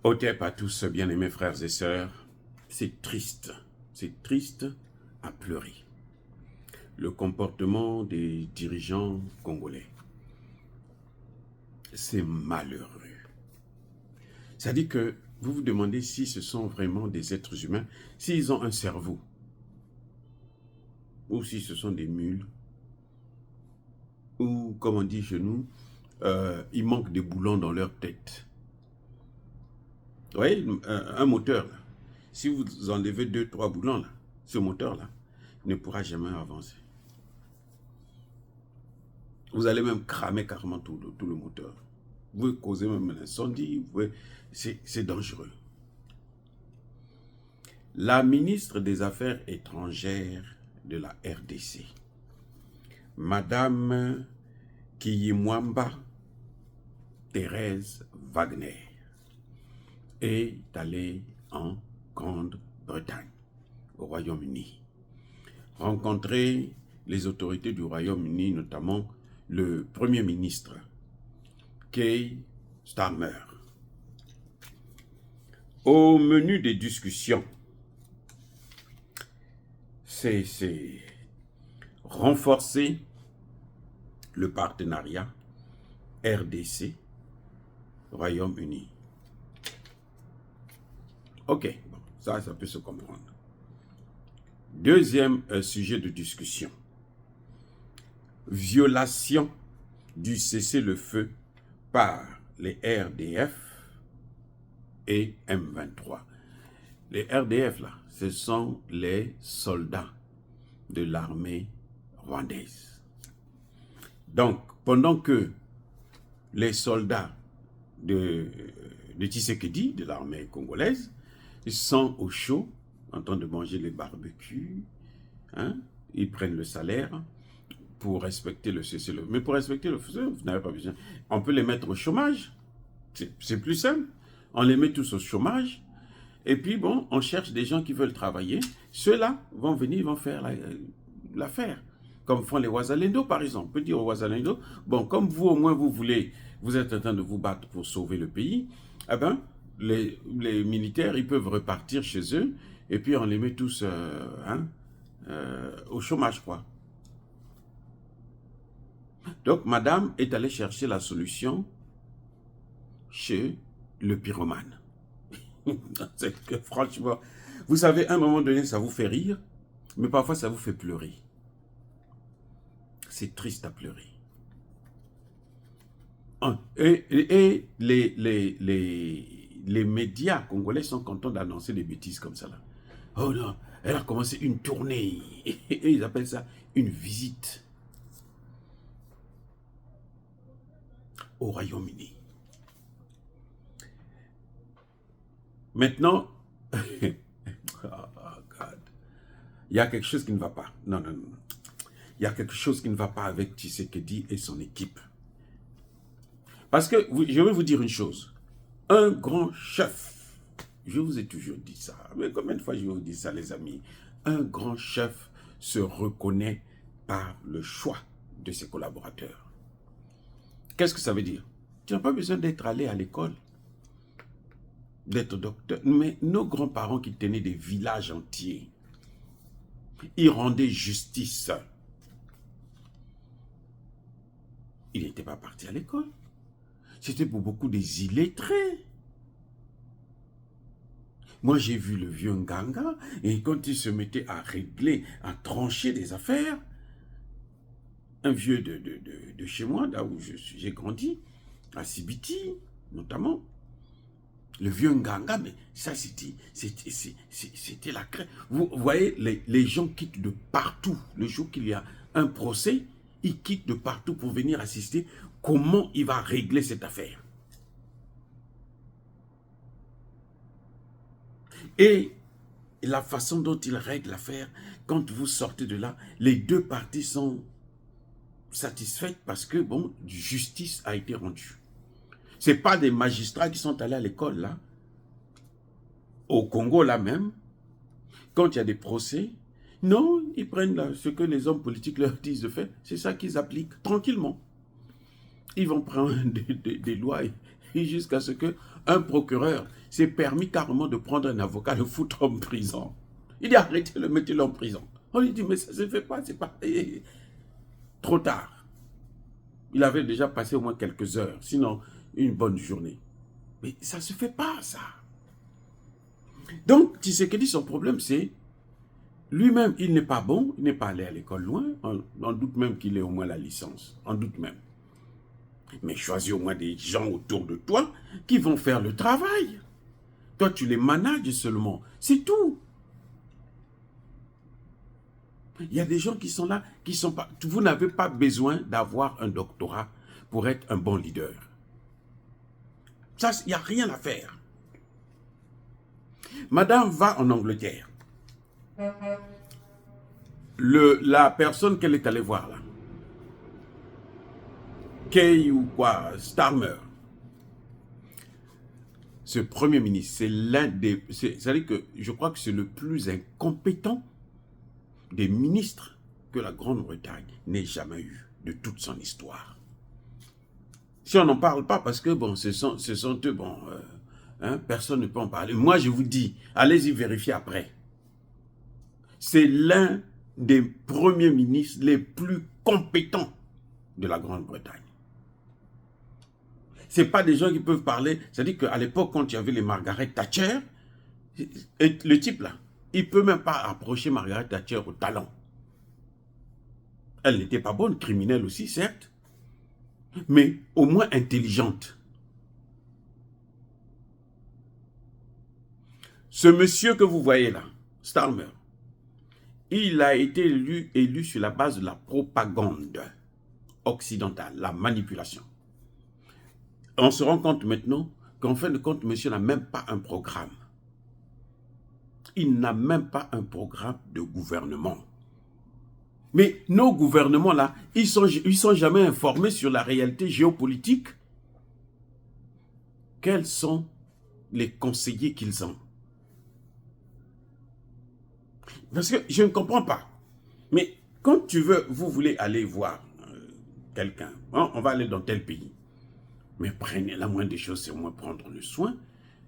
Otep à tous, bien-aimés frères et sœurs, c'est triste à pleurer. Le comportement des dirigeants congolais, c'est malheureux. C'est-à-dire que vous vous demandez si ce sont vraiment des êtres humains, s'ils ont un cerveau, ou si ce sont des mules, ou comme on dit chez nous, il manque des boulons dans leur tête. Vous voyez, un moteur, là, si vous enlevez 2-3 boulons, là, ce moteur-là ne pourra jamais avancer. Vous allez même cramer carrément tout le moteur. Vous pouvez causer même un incendie, c'est dangereux. La ministre des Affaires étrangères de la RDC, Madame Kiyimwamba Thérèse Wagner, est allée en Grande-Bretagne, au Royaume-Uni, rencontrer les autorités du Royaume-Uni, notamment le Premier ministre, Keir Starmer. Au menu des discussions, c'est renforcer le partenariat RDC, Royaume-Uni. Ok, bon, ça peut se comprendre. Deuxième sujet de discussion. Violation du cessez-le-feu par les RDF et M23. Les RDF, là, ce sont les soldats de l'armée rwandaise. Donc, pendant que les soldats de Tshisekedi, de l'armée congolaise, sont au chaud, en train de manger les barbecues, hein, ils prennent le salaire pour respecter le cessez-le-feu. Mais pour respecter le cessez-le-feu, vous n'avez pas besoin. On peut les mettre au chômage, c'est plus simple. On les met tous au chômage, et puis bon, on cherche des gens qui veulent travailler. Ceux-là vont venir, ils vont faire l'affaire. Comme font les Wazalendo, par exemple. On peut dire aux Wazalendo, bon, comme vous, au moins, vous êtes en train de vous battre pour sauver le pays, eh ben, les militaires, ils peuvent repartir chez eux, et puis on les met tous au chômage, quoi. Donc, madame est allée chercher la solution chez le pyromane. C'est que franchement, vous savez, à un moment donné, ça vous fait rire, mais parfois ça vous fait pleurer. C'est triste à pleurer. Et les médias congolais sont contents d'annoncer des bêtises comme ça là. Oh non, elle a commencé une tournée. Et ils appellent ça une visite au Royaume-Uni. Maintenant, oh God, il y a quelque chose qui ne va pas. Non, non, non. Il y a quelque chose qui ne va pas avec Tshisekedi et son équipe. Parce que, je vais vous dire une chose. Un grand chef, je vous ai toujours dit ça, mais combien de fois je vous dis ça, les amis? Un grand chef se reconnaît par le choix de ses collaborateurs. Qu'est-ce que ça veut dire? Tu n'as pas besoin d'être allé à l'école, d'être docteur. Mais nos grands-parents qui tenaient des villages entiers, ils rendaient justice. Ils n'étaient pas partis à l'école. C'était pour beaucoup des illettrés. Moi, j'ai vu le vieux Nganga, et quand il se mettait à régler, à trancher des affaires, un vieux de chez moi, là où j'ai grandi, à Sibiti, notamment, le vieux Nganga, mais ça, c'était la crème. Vous voyez, les gens quittent de partout. Le jour qu'il y a un procès, ils quittent de partout pour venir assister. Comment il va régler cette affaire? Et la façon dont il règle l'affaire, quand vous sortez de là, les deux parties sont satisfaites parce que, bon, justice a été rendue. Ce n'est pas des magistrats qui sont allés à l'école, là. Au Congo, là même, quand il y a des procès, non, ils prennent là, ce que les hommes politiques leur disent de faire, c'est ça qu'ils appliquent tranquillement. Ils vont prendre des lois jusqu'à ce qu'un procureur s'est permis carrément de prendre un avocat, le foutre en prison. Il dit arrêtez-le, mettez-le en prison. On lui dit mais ça ne se fait pas, c'est pas... Trop tard. Il avait déjà passé au moins quelques heures, sinon une bonne journée. Mais ça ne se fait pas, ça. Donc, Tshisekedi, son problème, c'est lui-même, il n'est pas bon, il n'est pas allé à l'école loin, on doute même qu'il ait au moins la licence, on doute même. Mais choisis au moins des gens autour de toi qui vont faire le travail. Toi, tu les manages seulement, c'est tout. Il y a des gens qui sont là, qui sont pas... Vous n'avez pas besoin d'avoir un doctorat pour être un bon leader. Ça, il n'y a rien à faire. Madame va en Angleterre. La personne qu'elle est allée voir là, Kay ou quoi, Starmer, ce premier ministre, c'est l'un des... C'est-à-dire que je crois que c'est le plus incompétent des ministres que la Grande-Bretagne n'ait jamais eu de toute son histoire. Si on n'en parle pas, parce que bon, ce sont eux, bon, personne ne peut en parler. Moi, je vous dis, allez-y vérifier après. C'est l'un des premiers ministres les plus compétents de la Grande-Bretagne. Ce n'est pas des gens qui peuvent parler. C'est-à-dire qu'à l'époque, quand il y avait les Margaret Thatcher, le type là, il ne peut même pas approcher Margaret Thatcher au talon. Elle n'était pas bonne, criminelle aussi, certes, mais au moins intelligente. Ce monsieur que vous voyez là, Starmer, il a été élu sur la base de la propagande occidentale, la manipulation. On se rend compte maintenant qu'en fin de compte, monsieur n'a même pas un programme. Il n'a même pas un programme de gouvernement. Mais nos gouvernements là, ils sont jamais informés sur la réalité géopolitique. Quels sont les conseillers qu'ils ont? Parce que je ne comprends pas. Mais quand vous voulez aller voir quelqu'un, hein, on va aller dans tel pays. Mais prenez la moindre des choses, c'est au moins prendre le soin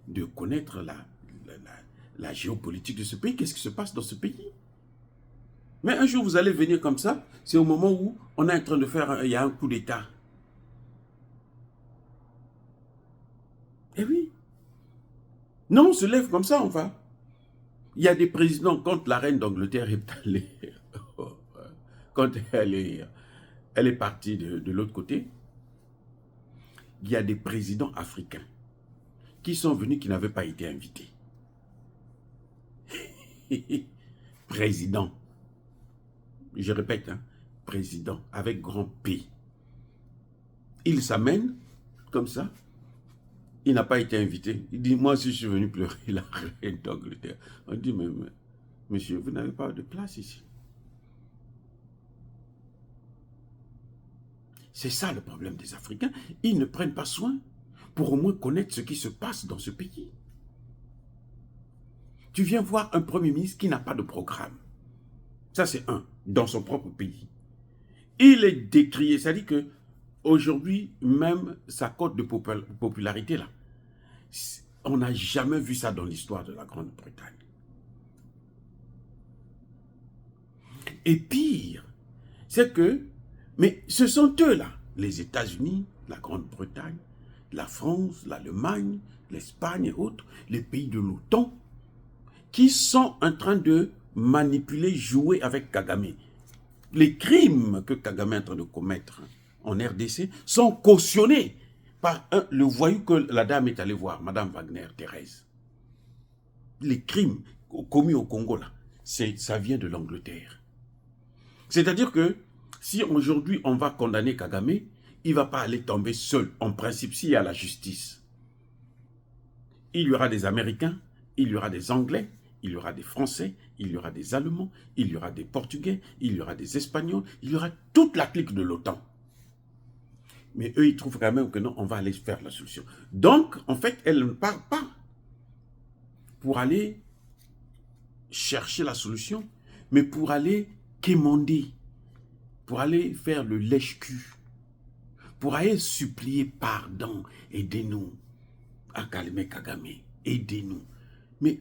de connaître la géopolitique de ce pays. Qu'est-ce qui se passe dans ce pays? Mais un jour, vous allez venir comme ça, c'est au moment où on est en train de faire, il y a un coup d'État. Eh oui. Non, on se lève comme ça, on va. Il y a des présidents, quand la reine d'Angleterre est allée, quand elle est partie de l'autre côté, il y a des présidents africains qui sont venus, qui n'avaient pas été invités. Président. Je répète, hein, président, avec grand P. Il s'amène, comme ça. Il n'a pas été invité. Il dit, moi aussi, je suis venu pleurer la reine d'Angleterre. On dit, mais monsieur, vous n'avez pas de place ici. C'est ça le problème des Africains. Ils ne prennent pas soin pour au moins connaître ce qui se passe dans ce pays. Tu viens voir un premier ministre qui n'a pas de programme. Ça, c'est un, dans son propre pays. Il est décrié, c'est-à-dire que aujourd'hui, même sa cote de popularité, là, on n'a jamais vu ça dans l'histoire de la Grande-Bretagne. Et pire, c'est que, mais ce sont eux là, les États-Unis, la Grande-Bretagne, la France, l'Allemagne, l'Espagne et autres, les pays de l'OTAN, qui sont en train de manipuler, jouer avec Kagame. Les crimes que Kagame est en train de commettre en RDC sont cautionnés par le voyou que la dame est allée voir, Madame Wagner, Thérèse. Les crimes commis au Congo, là, ça vient de l'Angleterre. C'est-à-dire que si aujourd'hui on va condamner Kagame, il ne va pas aller tomber seul, en principe, s'il y a la justice. Il y aura des Américains, il y aura des Anglais, il y aura des Français, il y aura des Allemands, il y aura des Portugais, il y aura des Espagnols, il y aura toute la clique de l'OTAN. Mais eux, ils trouvent quand même que non, on va aller faire la solution. Donc, en fait, elle ne part pas pour aller chercher la solution, mais pour aller quémander, pour aller faire le lèche-cul, pour aller supplier pardon, aidez-nous. à calmer Kagame. Aidez-nous. Mais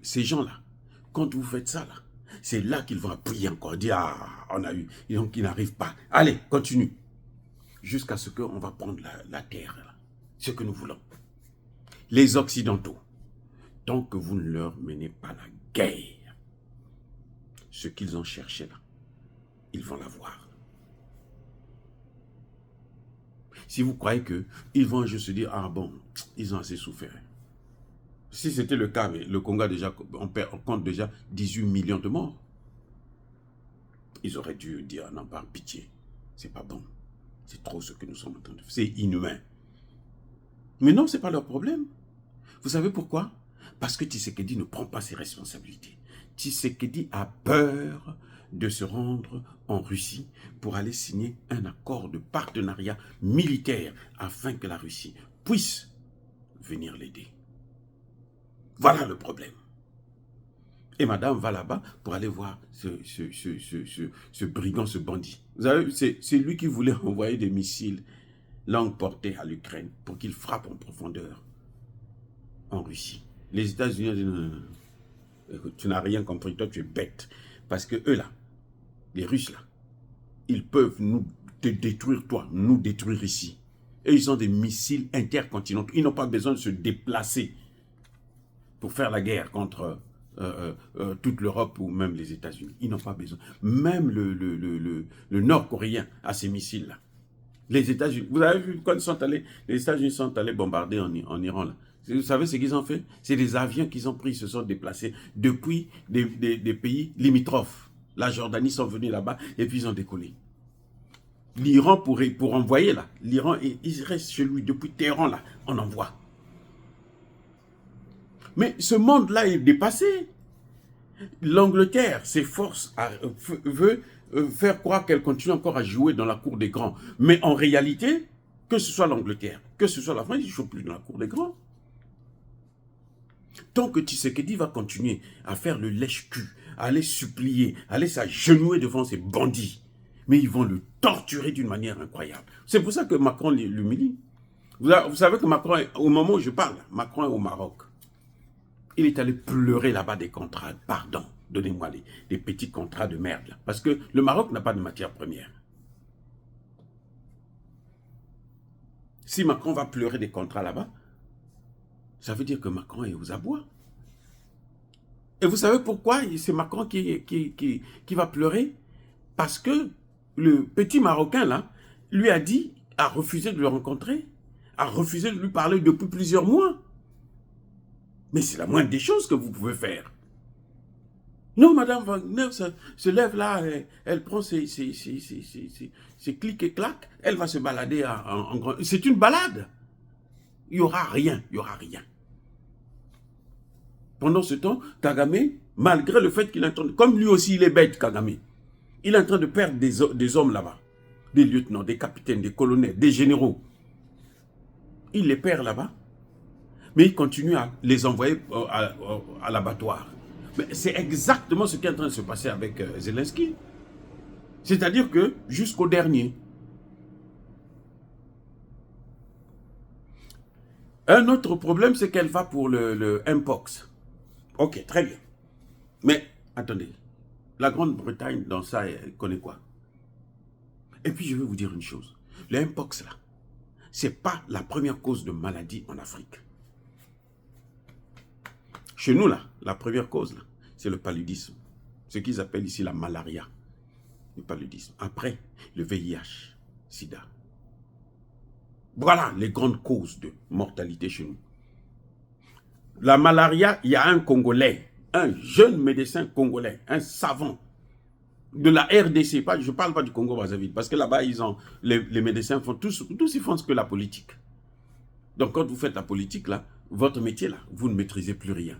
ces gens-là, quand vous faites ça, là, c'est là qu'ils vont appuyer encore, dire, ah, on a eu, et donc ils n'arrivent pas. Allez, continue. Jusqu'à ce qu'on va prendre la terre, là, ce que nous voulons. Les Occidentaux, tant que vous ne leur menez pas la guerre, ce qu'ils ont cherché là, ils vont l'avoir. Si vous croyez qu'ils vont juste se dire, ah bon, ils ont assez souffert. Si c'était le cas, le Congo a déjà, on compte déjà 18 millions de morts. Ils auraient dû dire, non, par pitié, c'est pas bon. C'est trop ce que nous sommes en train de faire. C'est inhumain. Mais non, ce n'est pas leur problème. Vous savez pourquoi? Parce que Tshisekedi ne prend pas ses responsabilités. Tshisekedi a peur de se rendre en Russie pour aller signer un accord de partenariat militaire afin que la Russie puisse venir l'aider. Voilà le problème. Et madame va là-bas pour aller voir ce brigand, ce bandit. Vous savez, c'est lui qui voulait envoyer des missiles longue portée à l'Ukraine pour qu'il frappe en profondeur en Russie. Les États-Unis ont dit non. Écoute, tu n'as rien compris, toi tu es bête. Parce que eux là, les Russes là, ils peuvent te détruire toi, nous détruire ici. Et ils ont des missiles intercontinentaux. Ils n'ont pas besoin de se déplacer pour faire la guerre contre toute l'Europe ou même les États-Unis. Ils n'ont pas besoin. Même le Nord-Coréen a ces missiles-là. Les États-Unis, vous avez vu quand ils sont allés, les États-Unis sont allés bombarder en Iran là. Vous savez ce qu'ils ont fait? C'est des avions qu'ils ont pris, ils se sont déplacés depuis des pays limitrophes. La Jordanie sont venus là-bas et puis ils ont décollé. L'Iran pour envoyer là, l'Iran, il reste chez lui depuis Téhéran là, on envoie. Mais ce monde-là est dépassé. L'Angleterre s'efforce, veut faire croire qu'elle continue encore à jouer dans la cour des grands. Mais en réalité, que ce soit l'Angleterre, que ce soit la France, ils ne jouent plus dans la cour des grands. Tant que Tshisekedi va continuer à faire le lèche-cul, à aller supplier, à aller s'agenouiller devant ces bandits, mais ils vont le torturer d'une manière incroyable. C'est pour ça que Macron l'humilie. Vous savez que Macron, au moment où je parle, Macron est au Maroc. Il est allé pleurer là-bas des contrats. Pardon, donnez-moi des petits contrats de merde. Là, parce que le Maroc n'a pas de matière première. Si Macron va pleurer des contrats là-bas, ça veut dire que Macron est aux abois. Et vous savez pourquoi c'est Macron qui va pleurer? Parce que le petit Marocain là, lui a dit, a refusé de le rencontrer, a refusé de lui parler depuis plusieurs mois. Mais c'est la moindre des choses que vous pouvez faire. Non, Madame Wagner se lève là, elle prend ses clics et claques, elle va se balader en grand. C'est une balade. Il n'y aura rien, il n'y aura rien. Pendant ce temps, Kagame, malgré le fait qu'il est en train de... Comme lui aussi, il est bête, Kagame. Il est en train de perdre des hommes là-bas. Des lieutenants, des capitaines, des colonels, des généraux. Il les perd là-bas. Mais il continue à les envoyer à l'abattoir. Mais c'est exactement ce qui est en train de se passer avec Zelensky. C'est-à-dire que jusqu'au dernier. Un autre problème, c'est qu'elle va pour le Mpox. Ok, très bien. Mais, attendez, la Grande-Bretagne, dans ça, elle connaît quoi? Et puis, je vais vous dire une chose. Le Mpox, là, ce n'est pas la première cause de maladie en Afrique. Chez nous, là, la première cause, c'est le paludisme. Ce qu'ils appellent ici la malaria. Le paludisme. Après, le VIH, SIDA. Voilà les grandes causes de mortalité chez nous. La malaria, il y a un Congolais, un jeune médecin congolais, un savant de la RDC. Je ne parle pas du Congo-Brazzaville, parce que là-bas, les médecins font tous ils font ce que la politique. Donc, quand vous faites la politique, là, votre métier, là, vous ne maîtrisez plus rien.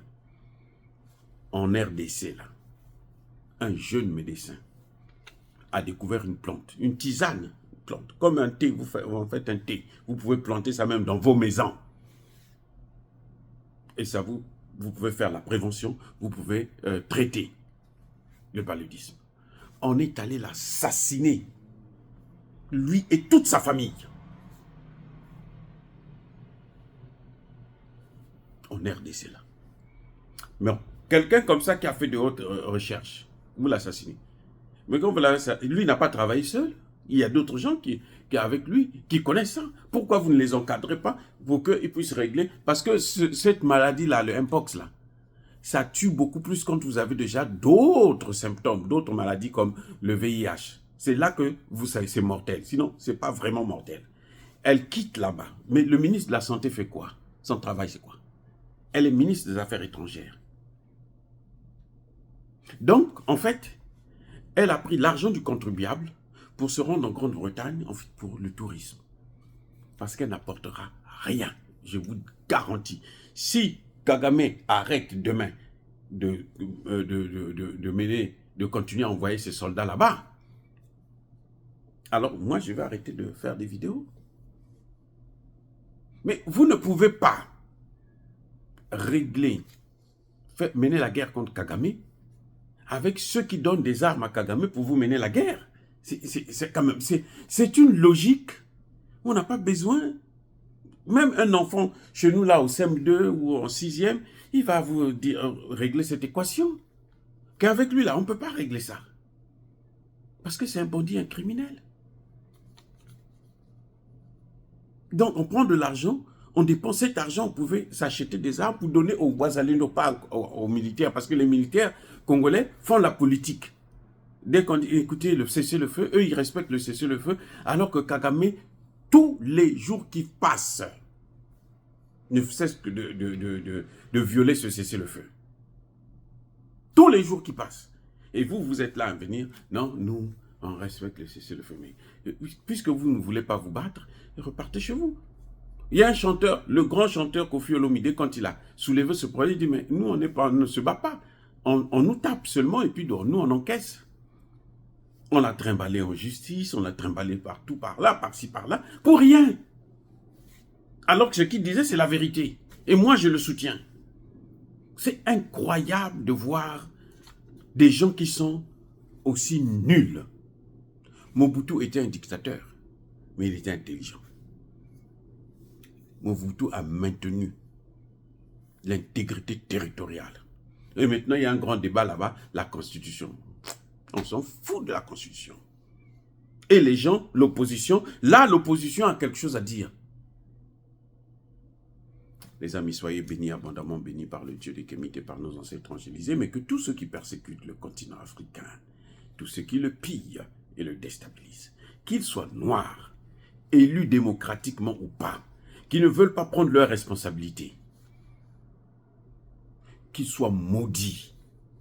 En RDC, là, un jeune médecin a découvert une plante, une tisane, une plante, comme un thé, vous faites un thé, vous pouvez planter ça même dans vos maisons. Et ça, vous pouvez faire la prévention, vous pouvez traiter le paludisme. On est allé l'assassiner, lui et toute sa famille. en RDC là. Mais quelqu'un comme ça qui a fait de hautes recherches, vous l'assassinez. Mais quand vous l'assassinez, lui n'a pas travaillé seul. Il y a d'autres gens qui avec lui, qui connaissent ça. Pourquoi vous ne les encadrez pas pour qu'ils puissent régler? Parce que cette maladie-là, le Mpox là, ça tue beaucoup plus quand vous avez déjà d'autres symptômes, d'autres maladies comme le VIH. C'est là que vous savez, c'est mortel. Sinon, c'est pas vraiment mortel. Elle quitte là-bas. Mais le ministre de la Santé fait quoi? Son travail, c'est quoi? Elle est ministre des Affaires étrangères. Donc, en fait, elle a pris l'argent du contribuable pour se rendre en Grande-Bretagne pour le tourisme. Parce qu'elle n'apportera rien. Je vous garantis. Si Kagame arrête demain de continuer à envoyer ses soldats là-bas, alors moi je vais arrêter de faire des vidéos. Mais vous ne pouvez pas mener la guerre contre Kagame avec ceux qui donnent des armes à Kagame pour vous mener la guerre. C'est une logique. On n'a pas besoin. Même un enfant, chez nous là, au CM2 ou en 6e, il va vous régler cette équation. Qu'avec lui là, on ne peut pas régler ça. Parce que c'est un bandit, un criminel. Donc on prend de l'argent, on dépense cet argent, on pouvait s'acheter des armes pour donner aux Ouazalendo, pas aux militaires, parce que les militaires congolais font la politique. Dès qu'on dit, écoutez, le cessez-le-feu, eux, ils respectent le cessez-le-feu, alors que Kagame, tous les jours qui passent, ne cesse que de violer ce cessez-le-feu. Tous les jours qui passent. Et vous, vous êtes là à venir, non, nous, on respecte le cessez-le-feu. Mais puisque vous ne voulez pas vous battre, repartez chez vous. Il y a un chanteur, le grand chanteur Koffi Olomide, quand il a soulevé ce projet, il dit, mais nous, on ne se bat pas. On nous tape seulement et puis nous, on encaisse. On l'a trimballé en justice, on l'a trimballé partout, par là, par-ci, par-là, pour rien. Alors que ce qu'il disait, c'est la vérité. Et moi, je le soutiens. C'est incroyable de voir des gens qui sont aussi nuls. Mobutu était un dictateur, mais il était intelligent. Mobutu a maintenu l'intégrité territoriale. Et maintenant, il y a un grand débat là-bas, la Constitution. On s'en fout de la Constitution. Et les gens, l'opposition, là, l'opposition a quelque chose à dire. Les amis, soyez bénis, abondamment bénis par le Dieu des Kémites et par nos ancêtres angélisés, mais que tous ceux qui persécutent le continent africain, tous ceux qui le pillent et le déstabilisent, qu'ils soient noirs, élus démocratiquement ou pas, qui ne veulent pas prendre leurs responsabilités, qu'ils soient maudits,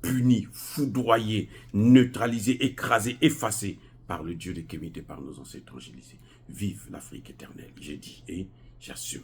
punis, foudroyés, neutralisés, écrasés, effacés par le Dieu des Kémites et par nos ancêtres angélisés. Vive l'Afrique éternelle, j'ai dit et j'assume.